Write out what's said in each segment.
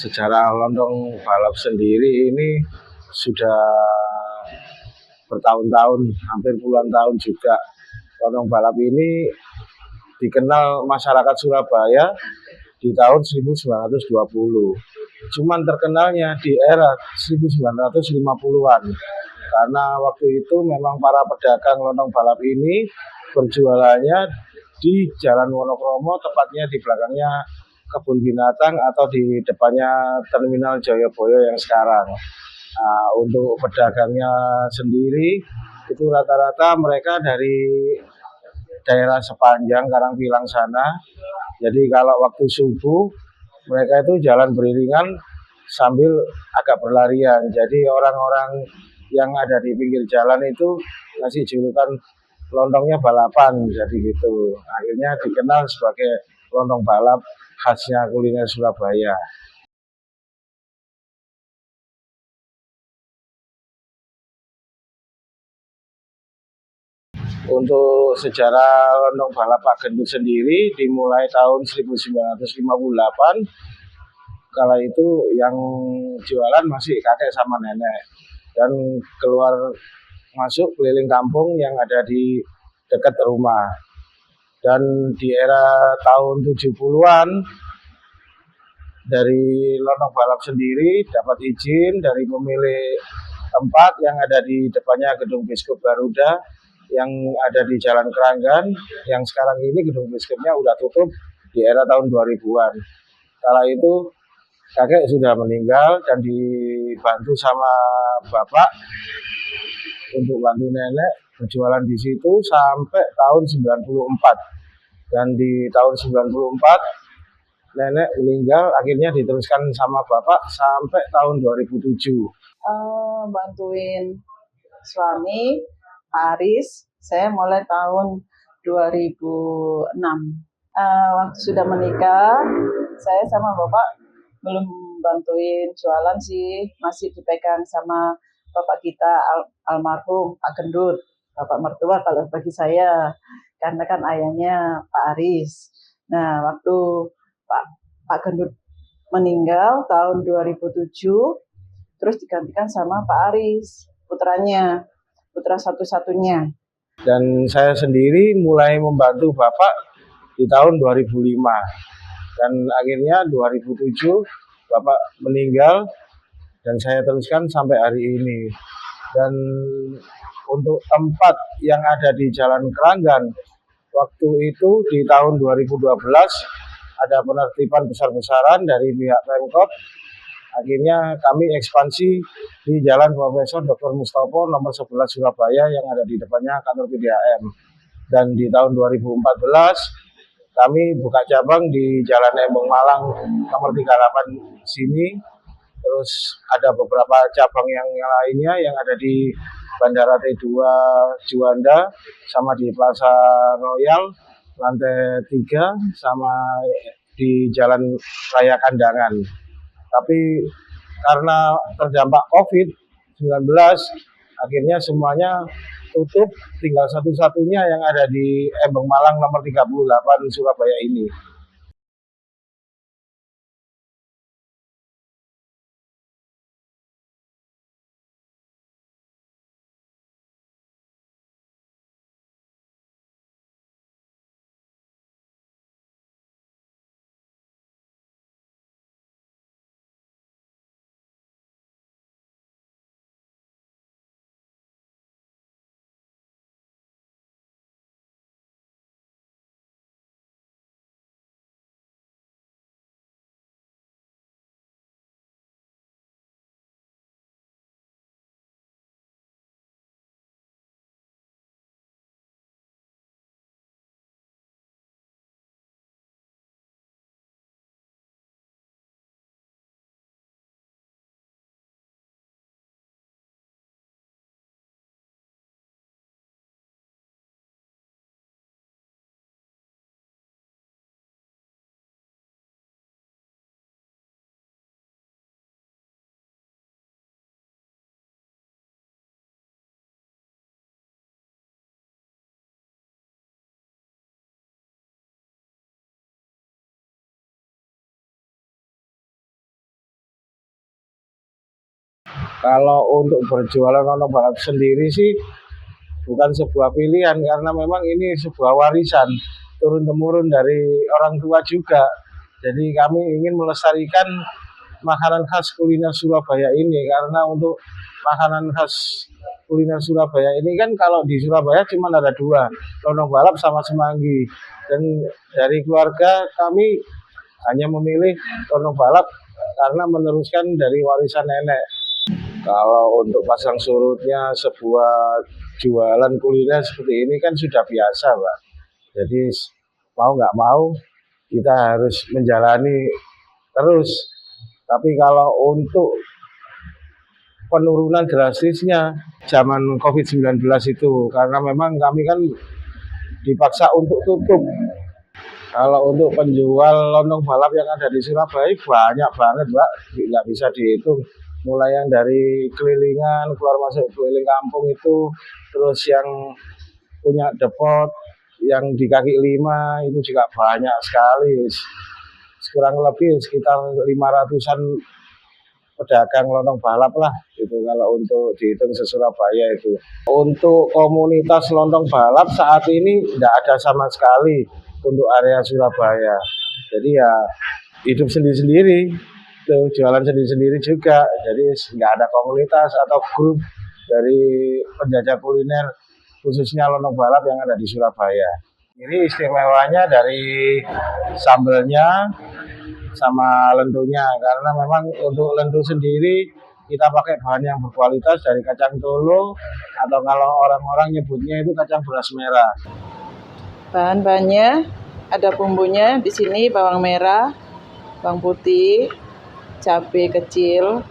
sejarah lontong balap sendiri ini sudah bertahun-tahun, hampir puluhan tahun juga. Lontong balap ini dikenal masyarakat Surabaya di tahun 1920. Cuman terkenalnya di era 1950-an. Karena waktu itu memang para pedagang lontong balap ini berjualannya di Jalan Wonokromo, tepatnya di belakangnya kebun binatang atau di depannya Terminal Joyoboyo yang sekarang. Nah, untuk pedagangnya sendiri itu rata-rata mereka dari daerah sepanjang Karangpilang sana. Jadi kalau waktu subuh mereka itu jalan beriringan sambil agak berlarian. Jadi orang-orang yang ada di pinggir jalan itu ngasih julukan lontongnya balapan, jadi gitu. Akhirnya dikenal sebagai lontong balap khasnya kuliner Surabaya. Untuk sejarah lontong balap Pak Gendut sendiri dimulai tahun 1958. Kala itu yang jualan masih kakek sama nenek, dan keluar masuk keliling kampung yang ada di dekat rumah. Dan di era tahun 70-an dari lontong balap sendiri dapat izin dari pemilik tempat yang ada di depannya Gedung Biskup Garuda yang ada di Jalan Keranggan, yang sekarang ini Gedung Biskupnya udah tutup di era tahun 2000-an. Kala itu kakek sudah meninggal dan dibantu sama bapak untuk bantu nenek berjualan di situ sampai tahun 94. Dan di tahun 94 nenek meninggal, akhirnya diteruskan sama bapak sampai tahun 2007. Bantuin suami Pak Aris, saya mulai tahun 2006. Waktu sudah menikah, saya sama bapak belum bantuin jualan sih, masih dipegang sama bapak kita almarhum Pak Gendut, bapak mertua kalau bagi saya, karena kan ayahnya Pak Aris. Nah, waktu Pak Gendut meninggal tahun 2007, terus digantikan sama Pak Aris, putranya, putra satu-satunya. Dan saya sendiri mulai membantu bapak di tahun 2005. Dan akhirnya 2007 bapak meninggal dan saya teruskan sampai hari ini. Dan untuk tempat yang ada di Jalan Keranggan, waktu itu di tahun 2012 ada penertiban besar-besaran dari pihak Pemkot. Akhirnya kami ekspansi di Jalan Profesor Dr. Mustopo nomor 11 Surabaya yang ada di depannya kantor PDAM. Dan di tahun 2014 kami buka cabang di Jalan Embong Malang nomor 38 sini. Terus ada beberapa cabang yang lainnya yang ada di Bandara T2 Juanda, sama di Plaza Royal lantai 3, sama di Jalan Raya Kandangan. Tapi karena terdampak COVID-19, akhirnya semuanya tutup, tinggal satu-satunya yang ada di Embong Malang nomor 38 Surabaya ini. Kalau untuk berjualan lontong balap sendiri sih bukan sebuah pilihan karena memang ini sebuah warisan turun-temurun dari orang tua juga. Jadi kami ingin melestarikan makanan khas kuliner Surabaya ini karena untuk makanan khas kuliner Surabaya ini kan kalau di Surabaya cuma ada dua, lontong balap sama semanggi. Dan dari keluarga kami hanya memilih lontong balap karena meneruskan dari warisan nenek. Kalau untuk pasang surutnya sebuah jualan kuliner seperti ini kan sudah biasa, Pak. Jadi mau nggak mau kita harus menjalani terus. Tapi kalau untuk penurunan drastisnya zaman COVID-19 itu karena memang kami kan dipaksa untuk tutup. Kalau untuk penjual lontong balap yang ada di Surabaya banyak banget, Mbak, nggak bisa dihitung. Mulai yang dari kelilingan, keluar masuk keliling kampung itu, terus yang punya depot, yang di kaki lima itu juga banyak sekali. Kurang lebih sekitar 500-an pedagang lontong balap lah itu kalau untuk dihitung se-Surabaya itu. Untuk komunitas lontong balap saat ini tidak ada sama sekali untuk area Surabaya. Jadi ya hidup sendiri-sendiri, tuh jualan sendiri-sendiri juga. Jadi nggak ada komunitas atau grup dari penjajah kuliner khususnya lontong balap yang ada di Surabaya. Ini istimewanya dari sambelnya sama lentunya karena memang untuk lentu sendiri kita pakai bahan yang berkualitas dari kacang tolo atau kalau orang-orang nyebutnya itu kacang beras merah. Bahan-bahannya ada bumbunya di sini, bawang merah, bawang putih, cabai kecil,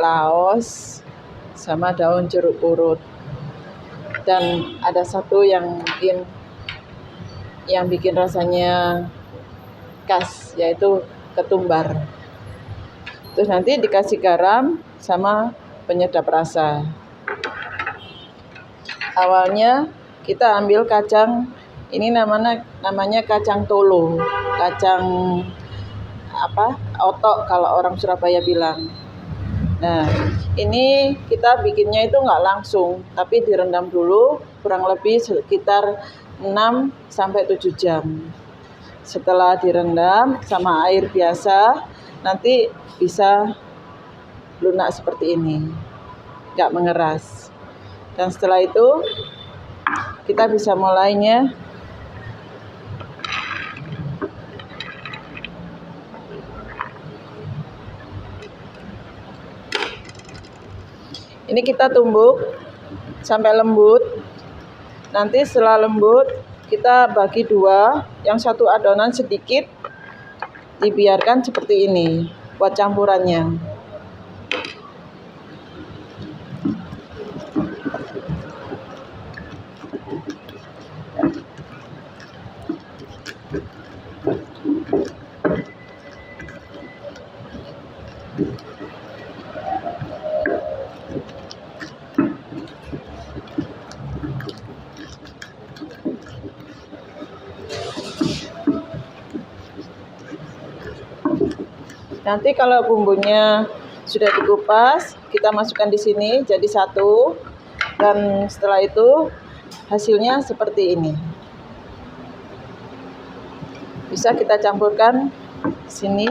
laos, sama daun jeruk purut. Dan ada satu yang bikin rasanya khas, yaitu ketumbar. Terus nanti dikasih garam sama penyedap rasa. Awalnya kita ambil kacang, ini namanya kacang tolo, kacang otok kalau orang Surabaya bilang. Nah, ini kita bikinnya itu nggak langsung, tapi direndam dulu kurang lebih sekitar 6-7 jam. Setelah direndam sama air biasa, nanti bisa lunak seperti ini, nggak mengeras. Dan setelah itu kita bisa mulainya. Ini kita tumbuk sampai lembut. Nanti setelah lembut kita bagi dua, yang satu adonan sedikit dibiarkan seperti ini buat campurannya. Nanti kalau bumbunya sudah dikupas, kita masukkan di sini jadi satu. Dan setelah itu hasilnya seperti ini. Bisa kita campurkan di sini.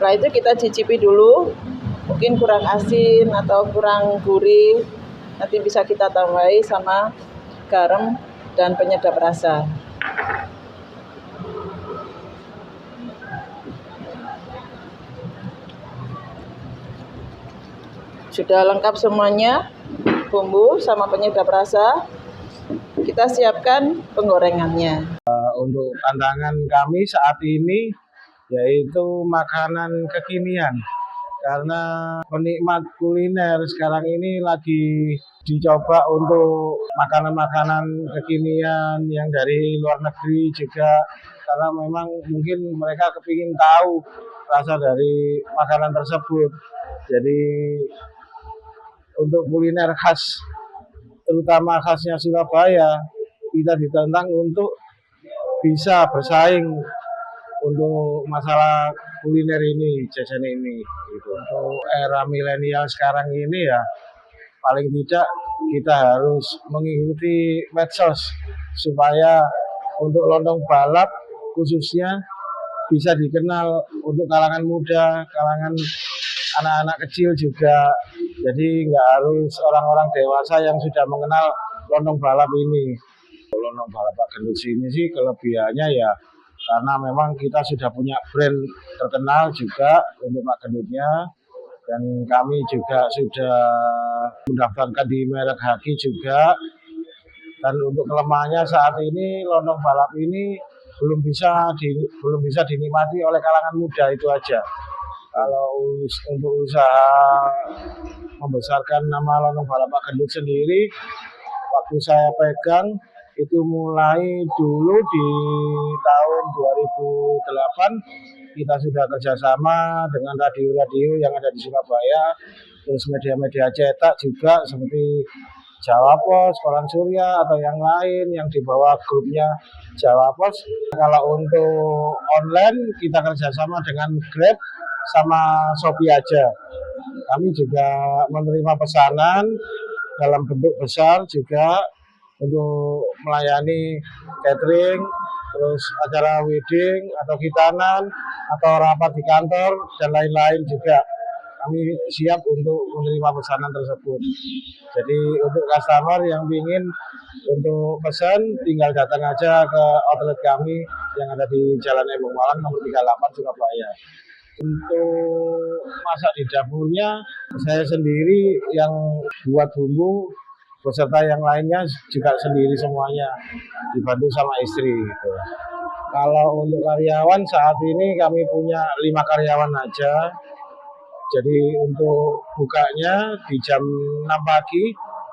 Setelah itu kita cicipi dulu, mungkin kurang asin atau kurang gurih, nanti bisa kita tambahi sama garam dan penyedap rasa. Sudah lengkap semuanya, bumbu sama penyedap rasa, kita siapkan penggorengannya. Untuk tantangan kami saat ini yaitu makanan kekinian karena penikmat kuliner sekarang ini lagi dicoba untuk makanan-makanan kekinian yang dari luar negeri juga, karena memang mungkin mereka kepingin tahu rasa dari makanan tersebut. Jadi untuk kuliner khas, terutama khasnya Surabaya, kita ditantang untuk bisa bersaing untuk masalah kuliner ini, jajan ini. Gitu. Untuk era milenial sekarang ini ya, paling tidak kita harus mengikuti medsos supaya untuk lontong balap khususnya bisa dikenal untuk kalangan muda, kalangan anak-anak kecil juga. Jadi nggak harus orang-orang dewasa yang sudah mengenal lontong balap ini. Lontong balap Pak Gendut ini sih kelebihannya ya karena memang kita sudah punya brand terkenal juga untuk Pak Gendutnya, dan kami juga sudah mendaftarkan di merek Haki juga. Dan untuk kelemahannya saat ini lontong balap ini belum bisa dinikmati oleh kalangan muda, itu aja. Kalau untuk usaha membesarkan nama lontong balap Pak Gendut sendiri, waktu saya pegang itu mulai dulu di tahun 2008 kita sudah kerjasama dengan radio-radio yang ada di Surabaya, terus media-media cetak juga seperti Jawa Pos, Koran Surya atau yang lain yang di bawah grupnya Jawa Pos. Kalau untuk online kita kerjasama dengan Grab sama Shopee aja. Kami juga menerima pesanan dalam bentuk besar juga untuk melayani catering, terus acara wedding atau khitanan atau rapat di kantor dan lain-lain juga. Kami siap untuk menerima pesanan tersebut. Jadi untuk customer yang ingin untuk pesan tinggal datang aja ke outlet kami yang ada di Jalan Embong Malang nomor 38 Surabaya. Untuk masak di dapurnya saya sendiri yang buat bumbu, beserta yang lainnya juga sendiri semuanya, dibantu sama istri gitu. Kalau untuk karyawan saat ini kami punya 5 karyawan aja. Jadi untuk bukanya di jam 6 pagi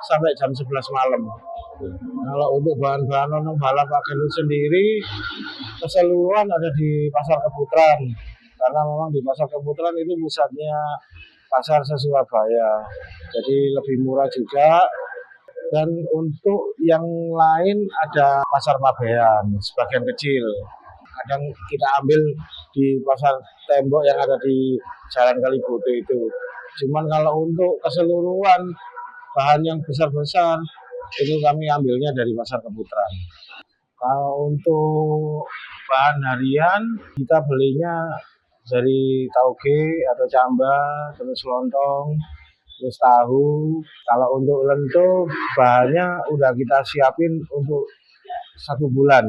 sampai jam 11 malam. Kalau untuk bahan-bahan lontong balap Pak Gendut sendiri keseluruhan ada di Pasar Keputaran. Karena memang di Pasar Keputaran itu pusatnya pasar se-Surabaya. Jadi lebih murah juga. Dan untuk yang lain ada Pasar Pabean, sebagian kecil. Kadang kita ambil di pasar tembok yang ada di Jalan Kalibodo itu. Cuman kalau untuk keseluruhan bahan yang besar-besar itu kami ambilnya dari Pasar Keputaran. Kalau untuk bahan harian kita belinya dari tauge atau camba, terus lontong, terus tahu. Kalau untuk lento bahannya udah kita siapin untuk 1 bulan.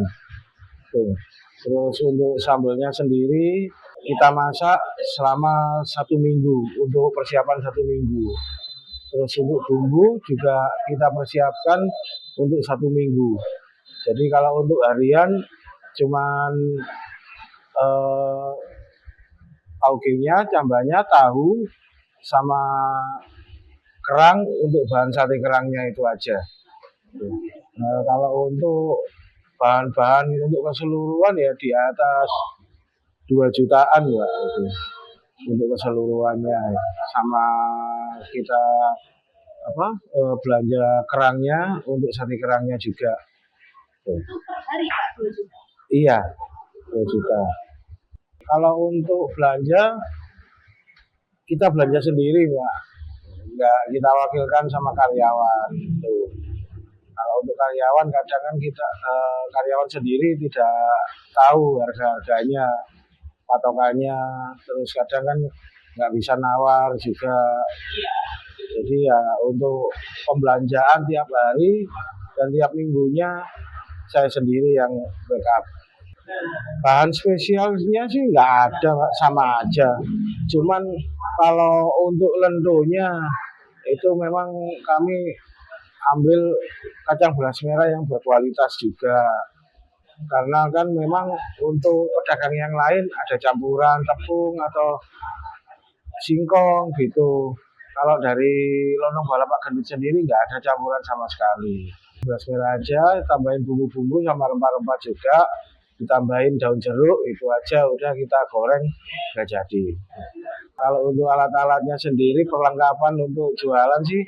Tuh. Terus untuk sambelnya sendiri kita masak selama 1 minggu untuk persiapan 1 minggu. Terus untuk bumbu juga kita persiapkan untuk 1 minggu. Jadi kalau untuk harian cuman taugenya, cambanya, tahu, sama kerang untuk bahan sate kerangnya itu aja. Nah, kalau untuk bahan-bahan untuk keseluruhan ya di atas 2 jutaan ya itu untuk keseluruhannya, sama kita belanja kerangnya untuk sate kerangnya juga. Hari Pak 2 juta. Iya, 2 juta. Kalau untuk belanja kita belanja sendiri Pak, nggak kita wakilkan sama karyawan. Tuh. Kalau untuk karyawan kadang kan kita karyawan sendiri tidak tahu harga-harganya, patokannya, terus kadang kan nggak bisa nawar juga. Jadi ya untuk pembelanjaan tiap hari dan tiap minggunya saya sendiri yang backup. Bahan spesialnya sih nggak ada, sama aja. Cuman kalau untuk lentonya itu memang kami ambil kacang beras merah yang berkualitas juga. Karena kan memang untuk pedagang yang lain ada campuran tepung atau singkong gitu. Kalau dari lontong balap Pak Gendut sendiri nggak ada campuran sama sekali. Beras merah aja, tambahin bumbu-bumbu sama rempah-rempah juga, ditambahin daun jeruk, itu aja udah kita goreng udah jadi. Kalau untuk alat-alatnya sendiri, perlengkapan untuk jualan sih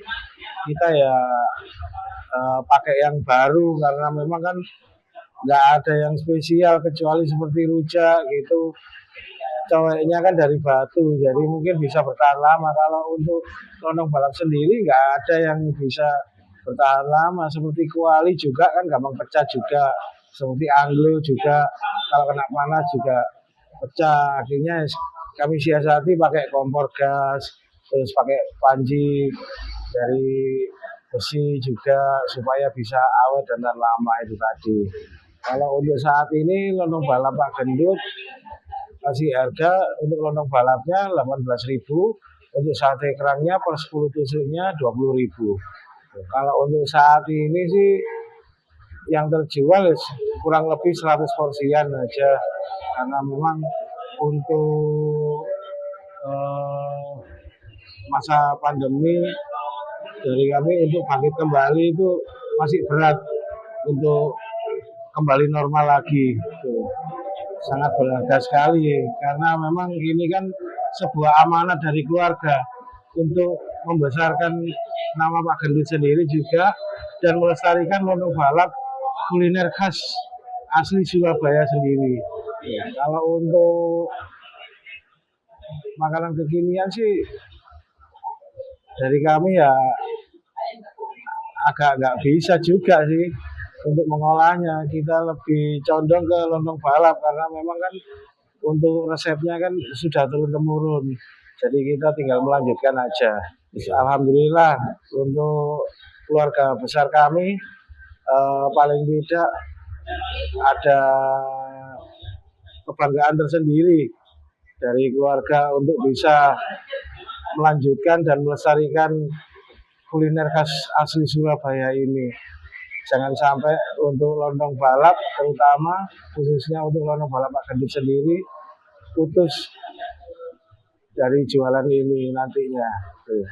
kita ya pakai yang baru karena memang kan nggak ada yang spesial kecuali seperti rujak gitu. Coweknya kan dari batu, jadi mungkin bisa bertahan lama. Kalau untuk lontong balap sendiri nggak ada yang bisa bertahan lama. Seperti kuali juga kan gampang pecah juga. Seperti anglo juga kalau kena panas juga pecah. Akhirnya kami siasati pakai kompor gas, terus pakai panci dari besi juga supaya bisa awet dan tahan lama itu tadi. Kalau untuk saat ini lontong balap Pak Gendut kasih harga untuk lontong balapnya 18.000, untuk sate kerangnya per 10 tusuknya 20.000. Kalau untuk saat ini sih yang terjual kurang lebih 100 porsian aja karena memang untuk masa pandemi dari kami untuk bangkit kembali itu masih berat untuk kembali normal lagi. Sangat berharga sekali karena memang ini kan sebuah amanat dari keluarga untuk membesarkan nama Pak Gendut sendiri juga dan melestarikan lontong balap kuliner khas asli Surabaya sendiri. Kalau untuk makanan kekinian sih dari kami ya agak nggak bisa juga sih untuk mengolahnya. Kita lebih condong ke lontong balap karena memang kan untuk resepnya kan sudah turun-temurun. Jadi kita tinggal melanjutkan aja. Alhamdulillah untuk keluarga besar kami paling tidak ada kebanggaan tersendiri dari keluarga untuk bisa melanjutkan dan melestarikan kuliner khas asli Surabaya ini. Jangan sampai untuk lontong balap, terutama khususnya untuk lontong balap Pak Gendut sendiri, putus dari jualan ini nantinya. Tuh.